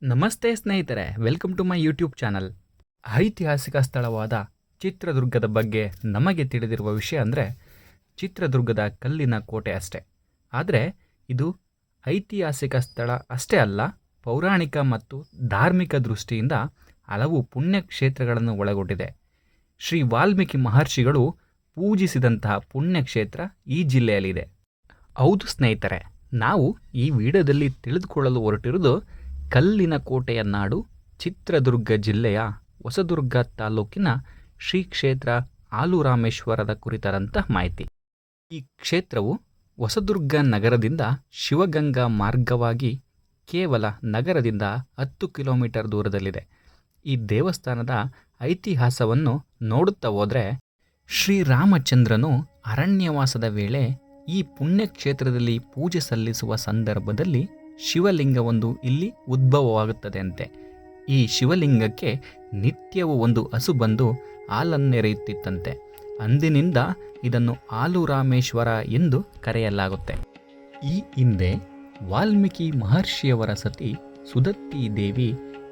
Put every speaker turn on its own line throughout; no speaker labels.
ನಮಸ್ತೆ ಸ್ನೇಹಿತರೆ, welcome to my YouTube channel. ಐತಿಹಾಸಿಕ ಸ್ಥಳವಾದ ಚಿತ್ರದುರ್ಗದ ಬಗ್ಗೆ ನಮಗೆ ತಿಳಿದಿರುವ ವಿಷಯ ಅಂದರೆ ಚಿತ್ರದುರ್ಗದ ಕಲ್ಲಿನ ಕೋಟೆ ಅಷ್ಟೇ. ಆದರೆ ಇದು ಐತಿಹಾಸಿಕ ಸ್ಥಳ ಅಷ್ಟೇ ಅಲ್ಲ, ಪೌರಾಣಿಕ ಮತ್ತು ಧಾರ್ಮಿಕ ದೃಷ್ಟಿಯಿಂದ ಹಲವು ಪುಣ್ಯಕ್ಷೇತ್ರಗಳನ್ನು ಒಳಗೊಂಡಿದೆ. ಶ್ರೀ ವಾಲ್ಮೀಕಿ ಮಹರ್ಷಿಗಳು ಪೂಜಿಸಿದಂತಹ ಪುಣ್ಯಕ್ಷೇತ್ರ ಈ ಜಿಲ್ಲೆಯಲ್ಲಿದೆ. ಹೌದು ಸ್ನೇಹಿತರೆ, ನಾವು ಈ ವಿಡಿಯೋದಲ್ಲಿ ತಿಳಿದುಕೊಳ್ಳಲು ಹೊರಟಿರುವುದು ಕಲ್ಲಿನ ಕೋಟೆಯ ನಾಡು ಚಿತ್ರದುರ್ಗ ಜಿಲ್ಲೆಯ ಹೊಸದುರ್ಗ ತಾಲೂಕಿನ ಶ್ರೀ ಕ್ಷೇತ್ರ ಆಲುರಾಮೇಶ್ವರದ ಕುರಿತಾದಂಥ ಮಾಹಿತಿ. ಈ ಕ್ಷೇತ್ರವು ಹೊಸದುರ್ಗ ನಗರದಿಂದ ಶಿವಗಂಗಾ ಮಾರ್ಗವಾಗಿ ಕೇವಲ ನಗರದಿಂದ 10 ಕಿಲೋಮೀಟರ್ ದೂರದಲ್ಲಿದೆ. ಈ ದೇವಸ್ಥಾನದ ಇತಿಹಾಸವನ್ನು ನೋಡುತ್ತಾ ಹೋದರೆ, ಶ್ರೀರಾಮಚಂದ್ರನು ಅರಣ್ಯವಾಸದ ವೇಳೆ ಈ ಪುಣ್ಯಕ್ಷೇತ್ರದಲ್ಲಿ ಪೂಜೆ ಸಲ್ಲಿಸುವ ಸಂದರ್ಭದಲ್ಲಿ ಶಿವಲಿಂಗವೊಂದು ಇಲ್ಲಿ ಉದ್ಭವವಾಗುತ್ತದೆ ಅಂತೆ. ಈ ಶಿವಲಿಂಗಕ್ಕೆ ನಿತ್ಯವೂ ಒಂದು ಹಸು ಬಂದು ಹಾಲನ್ನೆರೆಯುತ್ತಿತ್ತಂತೆ. ಅಂದಿನಿಂದ ಇದನ್ನು ಆಲುರಾಮೇಶ್ವರ ಎಂದು ಕರೆಯಲಾಗುತ್ತೆ. ಈ ಹಿಂದೆ ವಾಲ್ಮೀಕಿ ಮಹರ್ಷಿಯವರ ಸತಿ ಸುದತ್ತಿ ದೇವಿ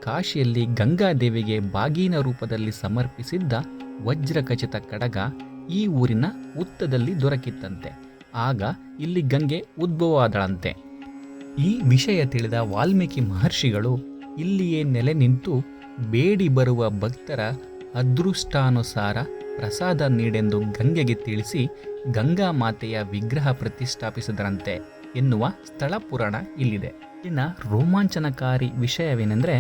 ಕಾಶಿಯಲ್ಲಿ ಗಂಗಾದೇವಿಗೆ ಬಾಗಿನ ರೂಪದಲ್ಲಿ ಸಮರ್ಪಿಸಿದ್ದ ವಜ್ರಖಚಿತ ಕಡಗ ಈ ಊರಿನ ಹುತ್ತದಲ್ಲಿ ದೊರಕಿತ್ತಂತೆ. ಆಗ ಇಲ್ಲಿ ಗಂಗೆ ಉದ್ಭವವಾದಳಂತೆ. ಈ ವಿಷಯ ತಿಳಿದ ವಾಲ್ಮೀಕಿ ಮಹರ್ಷಿಗಳು ಇಲ್ಲಿಯೇ ನೆಲೆ ನಿಂತು ಬೇಡಿ ಬರುವ ಭಕ್ತರ ಅದೃಷ್ಟಾನುಸಾರ ಪ್ರಸಾದ ನೀಡೆಂದು ಗಂಗೆಗೆ ತಿಳಿಸಿ ಗಂಗಾ ಮಾತೆಯ ವಿಗ್ರಹ ಪ್ರತಿಷ್ಠಾಪಿಸಿದರಂತೆ ಎನ್ನುವ ಸ್ಥಳ ಪುರಾಣ ಇಲ್ಲಿದೆ. ಇನ್ನು ರೋಮಾಂಚನಕಾರಿ ವಿಷಯವೇನೆಂದರೆ,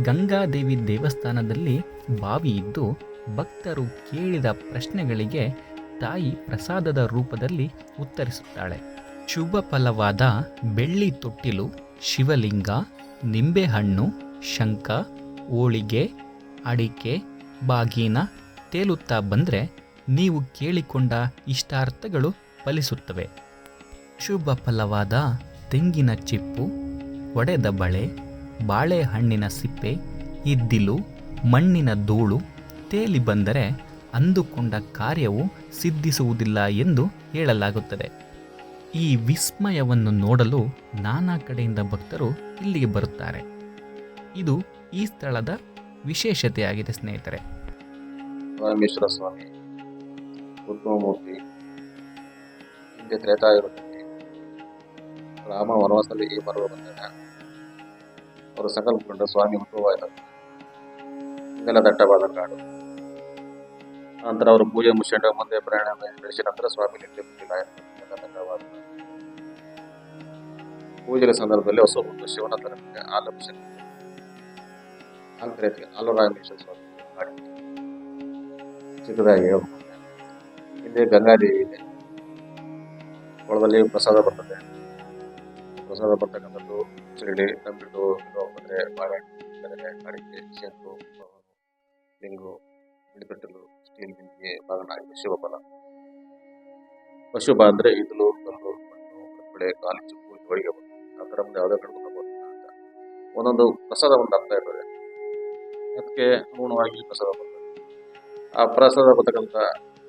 ಗಂಗಾದೇವಿ ದೇವಸ್ಥಾನದಲ್ಲಿ ಬಾವಿ ಇದ್ದು ಭಕ್ತರು ಕೇಳಿದ ಪ್ರಶ್ನೆಗಳಿಗೆ ತಾಯಿ ಪ್ರಸಾದದ ರೂಪದಲ್ಲಿ ಉತ್ತರಿಸುತ್ತಾಳೆ. ಶುಭ ಫಲವಾದ ಬೆಳ್ಳಿ ತೊಟ್ಟಿಲು, ಶಿವಲಿಂಗ, ನಿಂಬೆಹಣ್ಣು, ಶಂಖ, ಹೋಳಿಗೆ, ಅಡಿಕೆ, ಬಾಗಿನ ತೇಲುತ್ತಾ ಬಂದರೆ ನೀವು ಕೇಳಿಕೊಂಡ ಇಷ್ಟಾರ್ಥಗಳು ಫಲಿಸುತ್ತವೆ. ಶುಭ ಫಲವಾದ ತೆಂಗಿನ ಚಿಪ್ಪು, ಒಡೆದ ಬಳೆ, ಬಾಳೆಹಣ್ಣಿನ ಸಿಪ್ಪೆ, ಇದ್ದಿಲು, ಮಣ್ಣಿನ ಧೂಳು ತೇಲಿ ಬಂದರೆ ಅಂದುಕೊಂಡ ಕಾರ್ಯವು ಸಿದ್ಧಿಸುವುದಿಲ್ಲ ಎಂದು ಹೇಳಲಾಗುತ್ತದೆ. ಈ ವಿಸ್ಮಯವನ್ನು ನೋಡಲು ನಾನಾ ಕಡೆಯಿಂದ ಭಕ್ತರು ಇಲ್ಲಿಗೆ ಬರುತ್ತಾರೆ. ಇದು ಈ ಸ್ಥಳದ ವಿಶೇಷತೆಯಾಗಿದೆ ಸ್ನೇಹಿತರೆ.
ರಾಮೇಶ್ವರ ಸ್ವಾಮಿ ಉದ್ಭವಮೂರ್ತಿ. ಹಿಂದೆ ತ್ರೇತಾಯುಗದಲ್ಲಿ ರಾಮ ವನವಾಸದಲ್ಲಿ ಈ ಮರಳು ಬಂದಾಗ ಅವರು ಸಂಕಲ್ಪಗೊಂಡ ಸ್ವಾಮಿ ಉದ್ಭವ ಆಯ್ತಂತೆ. ಇದೆಲ್ಲ ದಟ್ಟವಾದ ಕಾಡು. ನಂತರ ಅವರು ಪೂಜೆ ಮುಗಿಸ್ಕೊಂಡು ಮುಂದೆ ಪ್ರಯಾಣ ನಡೆಸಿದ ನಂತರ ಸ್ವಾಮಿ ನಿತ್ಯ ದಟ್ಟವಾದ ಪೂಜೆಯ ಸಂದರ್ಭದಲ್ಲಿ ಹೊಸ ಒಂದು ಶಿವನ ತರಕ್ಕೆ ಆಲೋಚನೆ ಆಲುರಾಮೇಶ್ವರ ಸ್ವಾಮಿ ಮಾಡಿ ಚಿಕ್ಕದಾಗಿ ಹೇಳ್ಕೊಂಡೆ. ಹಿಂದೆ ಗಂಗಾದೇವಿ ಇದೆ. ಕೊಳದಲ್ಲಿ ಪ್ರಸಾದ ಬರ್ತದೆ. ಪ್ರಸಾದ ಬರ್ತಕ್ಕಂಥದ್ದು ಚಿರಳಿ, ನಂಬಿಟ್ಟು, ಬಂದರೆ ಬಾಳೆಹಣ್ಣು, ಅಡಿಕೆ, ಶಂಕು, ಲಿಂಗು, ಬಿಳಿಪೆಟ್ಟಲು, ಸ್ಟೀಲ್ ಬಿಂದಿಗೆ ಬಾಗಣಾಗಿದೆ. ಶುಭಫಲ. ಅಶುಭ ಅಂದರೆ ಇದ್ಲು, ಕಲ್ಲು, ಮಣ್ಣು, ಕಪ್ಪಳೆ, ಕಾಲಿಚ್ಚು, ಪೂಜೆ, ಒಳಗೆ ಬಂದು ಆ ಥರ ಮುಂದೆ ಯಾವುದೇ ಕಡೆ ಅಂತ ಒಂದೊಂದು ಪ್ರಸಾದ ಒಂದು ಅರ್ಥ ಇರ್ತದೆ. ಅದಕ್ಕೆ ಅನುಗುಣವಾಗಿ ಪ್ರಸಾದ ಬರ್ತದೆ. ಆ ಪ್ರಸಾದ ಬರ್ತಕ್ಕಂಥ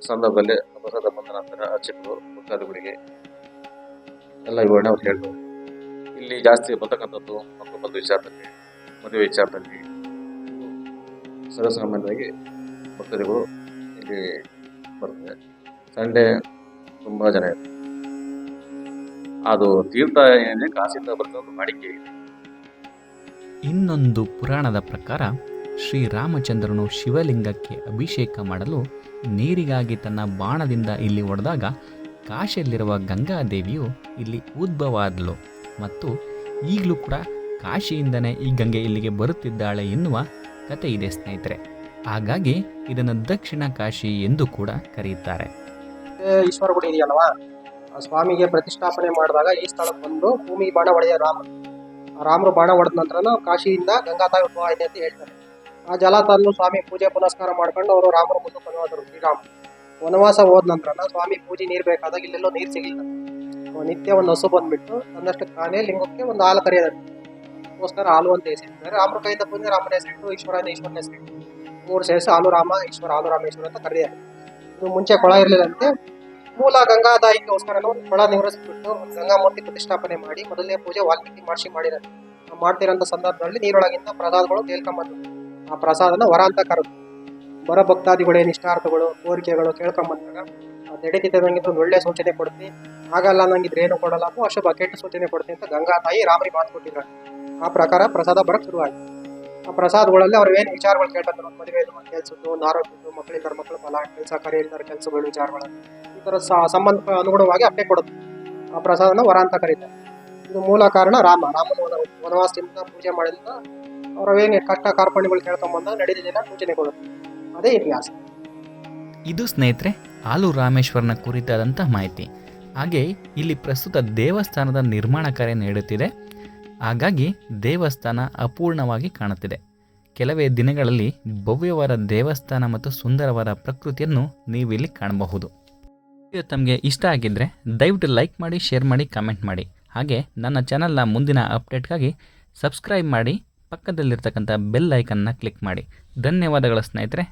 ಸಂದರ್ಭದಲ್ಲಿ ಪ್ರಸಾದ ಬಂದ ನಂತರ ಅರ್ಚಕರು ಭಕ್ತಾದಿಗಳಿಗೆ ಎಲ್ಲ ವಿವರಣೆ ಅವ್ರು ಹೇಳ್ತಾರೆ. ಇಲ್ಲಿ ಜಾಸ್ತಿ ಬರ್ತಕ್ಕಂಥದ್ದು ಮಕ್ಕಳು ಬಂದು ವಿಚಾರದಲ್ಲಿ, ಮದುವೆ ವಿಚಾರದಲ್ಲಿ ಸರ್ವಸಾಮಾನ್ಯವಾಗಿ ಭಕ್ತರಿಗಳು ಇಲ್ಲಿ ಬರ್ತದೆ. ಸಂಡೇ ತುಂಬ ಜನ ಇರ್ತಾರೆ. ಅದು ತೀರ್ಥ ಏನೇ ಕಾಸಿಂದ ಬರ್ತದೆ ವಾಡಿಕೆ ಇದೆ.
ಇನ್ನೊಂದು ಪುರಾಣದ ಪ್ರಕಾರ ಶ್ರೀರಾಮಚಂದ್ರನು ಶಿವಲಿಂಗಕ್ಕೆ ಅಭಿಷೇಕ ಮಾಡಲು ನೀರಿಗಾಗಿ ತನ್ನ ಬಾಣದಿಂದ ಇಲ್ಲಿ ಹೊಡೆದಾಗ ಕಾಶಿಯಲ್ಲಿರುವ ಗಂಗಾದೇವಿಯು ಇಲ್ಲಿ ಉದ್ಭವ ಆದಳು ಮತ್ತು ಈಗಲೂ ಕೂಡ ಕಾಶಿಯಿಂದನೇ ಈ ಗಂಗೆ ಇಲ್ಲಿಗೆ ಬರುತ್ತಿದ್ದಾಳೆ ಎನ್ನುವ ಕಥೆ ಇದೆ ಸ್ನೇಹಿತರೆ. ಹಾಗಾಗಿ ಇದನ್ನು ದಕ್ಷಿಣ ಕಾಶಿ ಎಂದು ಕೂಡ ಕರೆಯುತ್ತಾರೆ.
ಈಶ್ವರ ಗುಡಿ ಇದೆಯಲ್ವಾ, ಆ ಸ್ವಾಮಿಗೆ ಪ್ರತಿಷ್ಠಾಪನೆ ಮಾಡಿದಾಗ ಈ ಸ್ಥಳಕ್ಕೆ ಬಂದು ಭೂಮಿ ಬಾಣ ಹೊಡೆಯ ರಾಮರು ಬಾಣ ಹೊಡೆದ ನಂತರ ಕಾಶಿಯಿಂದ ಗಂಗಾ ತಾಯಿ ಉದ್ಭವ ಆಯ್ತು ಅಂತ ಹೇಳ್ತಾರೆ. ಆ ಜಲ ತಂದು ಸ್ವಾಮಿ ಪೂಜೆ ಪುನಸ್ಕಾರ ಮಾಡ್ಕೊಂಡು ಅವರು ರಾಮರು ಮುಂದಕ್ಕೆ ಬಂದರು. ಶ್ರೀರಾಮ ವನವಾಸ ಹೋದ ನಂತರ ಸ್ವಾಮಿ ಪೂಜೆ ನೀರು ಬೇಕಾದಾಗ ಇಲ್ಲೆಲ್ಲೋ ನೀರು ಸಿಗಲಿಲ್ಲ. ನಿತ್ಯ ಒಂದು ಹಸು ಬಂದ್ಬಿಟ್ಟು ತನ್ನಷ್ಟು ಕಾನೇ ಲಿಂಗಕ್ಕೆ ಒಂದು ಹಾಲು ಕರೆಯೋದಕ್ಕೋಸ್ಕರ ಹಾಲು ಅಂತ ಹೆಸರಿದ್ದಾರೆ. ರಾಮರ ಕೈಯಿಂದ ಪೂಜೆ ರಾಮನ ಹೆಸರಿಟ್ಟು, ಈಶ್ವರನ ಈಶ್ವರನ ಹೆಸರಿಟ್ಟು, 3 ಸೇರಿಸಿ ಆಲುರಾಮ ಈಶ್ವರ ಆಲುರಾಮೇಶ್ವರ ಅಂತ ಕರೆದಿದ್ದಾರೆ. ಇದು ಮುಂಚೆ ಕೊಳ ಇರಲಿಲ್ಲಂತೆ. ಮೂಲ ಗಂಗಾದಾಯಿಗೋಸ್ಕರ ಕೊಳ ನಿವರಿಸ್ಬಿಟ್ಟು ಗಂಗಾ ಮೂರ್ತಿ ಪ್ರತಿಷ್ಠಾಪನೆ ಮಾಡಿ ಮೊದಲನೇ ಪೂಜೆ ವಾಲ್ಮೀಕಿ ಮಹರ್ಷಿ ಮಾಡಿದ್ದಾರೆ. ಮಾಡ್ತಿರೋಂಥ ಸಂದರ್ಭದಲ್ಲಿ ನೀರೊಳಗಿಂದ ಪ್ರಸಾದಗಳು ತೇಲ್ಕೊಂಬಂದು ಆ ಪ್ರಸಾದನ ವರ ಅಂತ ಕರೆದು ಬರೋ ಭಕ್ತಾದಿಗಳು ಏನು ಇಷ್ಟಾರ್ಥಗಳು ಕೋರಿಕೆಗಳು ಕೇಳ್ಕೊಂಬಂದಾಗ ಅದು ನಡೀತಿದ್ದಂಗಿದ್ದು ಒಂದು ಒಳ್ಳೆ ಸೂಚನೆ ಕೊಡ್ತೀನಿ, ಆಗಲ್ಲ ನಂಗಿದ್ರೆ ಏನು ಕೊಡಲ್ಲ ಅಥವಾ ಅಶುಭ ಕೆಟ್ಟ ಸೂಚನೆ ಕೊಡ್ತೀನಿ ಅಂತ ಗಂಗಾ ತಾಯಿ ರಾಮರಿಗೆ ಮಾತು ಕೊಟ್ಟಿದ್ದಾರೆ. ಆ ಪ್ರಕಾರ ಪ್ರಸಾದ ಬರಕ್ಕೆ ಶುರುವಾಯಿತು. ಆ ಪ್ರಸಾದಗಳಲ್ಲಿ ಅವ್ರು ಏನು ವಿಚಾರಗಳು ಕೇಳ್ತಾರೆ, ಮದುವೆ ಕೆಲಸದ್ದು, ಒಂದು ಆರೋಗ್ಯದ್ದು, ಮಕ್ಕಳಿದ್ದಾರೆ ಮಕ್ಕಳು ಫಲ, ಕೆಲಸ ಕಾರ್ಯ ಇಲ್ದಾರ ಕೆಲಸಗಳು ವಿಚಾರಗಳು, ಈ ಥರ ಸಂಬಂಧ ಅನುಗುಣವಾಗಿ ಅಪ್ಪೆ ಕೊಡುತ್ತೆ. ಆ ಪ್ರಸಾದನ ವರ ಅಂತ ಕರೀತಾರೆ. ಇದು ಮೂಲ ಕಾರಣ ರಾಮನ ವನವಾಸದಿಂದ ಪೂಜೆ ಮಾಡಿದ ಅವರವೇನು ಕಷ್ಟ ಕಾರ್ಪಣ್ಯಗಳು ಕೇಳ್ಕೊಂಬಂದಾಗ ನಡೆದಿದ್ದೆಲ್ಲ ಸೂಚನೆ ಕೊಡುತ್ತೆ. ಅದೇ ಇತಿಹಾಸ.
ಇದು ಸ್ನೇಹಿತರೆ ಆಲೂರು ರಾಮೇಶ್ವರನ ಕುರಿತಾದಂಥ ಮಾಹಿತಿ. ಹಾಗೆ ಇಲ್ಲಿ ಪ್ರಸ್ತುತ ದೇವಸ್ಥಾನದ ನಿರ್ಮಾಣ ಕಾರ್ಯ ನಡೆಯುತ್ತಿದೆ. ಹಾಗಾಗಿ ದೇವಸ್ಥಾನ ಅಪೂರ್ಣವಾಗಿ ಕಾಣುತ್ತಿದೆ. ಕೆಲವೇ ದಿನಗಳಲ್ಲಿ ಭವ್ಯವಾದ ದೇವಸ್ಥಾನ ಮತ್ತು ಸುಂದರವಾದ ಪ್ರಕೃತಿಯನ್ನು ನೀವಿಲ್ಲಿ ಕಾಣಬಹುದು. ವಿಡಿಯೋ ತಮಗೆ ಇಷ್ಟ ಆಗಿದ್ದರೆ ದಯವಿಟ್ಟು ಲೈಕ್ ಮಾಡಿ, ಶೇರ್ ಮಾಡಿ, ಕಮೆಂಟ್ ಮಾಡಿ. ಹಾಗೆ ನನ್ನ ಚಾನಲ್ನ ಮುಂದಿನ ಅಪ್ಡೇಟ್ಗಾಗಿ ಸಬ್ಸ್ಕ್ರೈಬ್ ಮಾಡಿ, ಪಕ್ಕದಲ್ಲಿರ್ತಕ್ಕಂಥ ಬೆಲ್ ಐಕನ್ನ ಕ್ಲಿಕ್ ಮಾಡಿ. ಧನ್ಯವಾದಗಳು ಸ್ನೇಹಿತರೆ.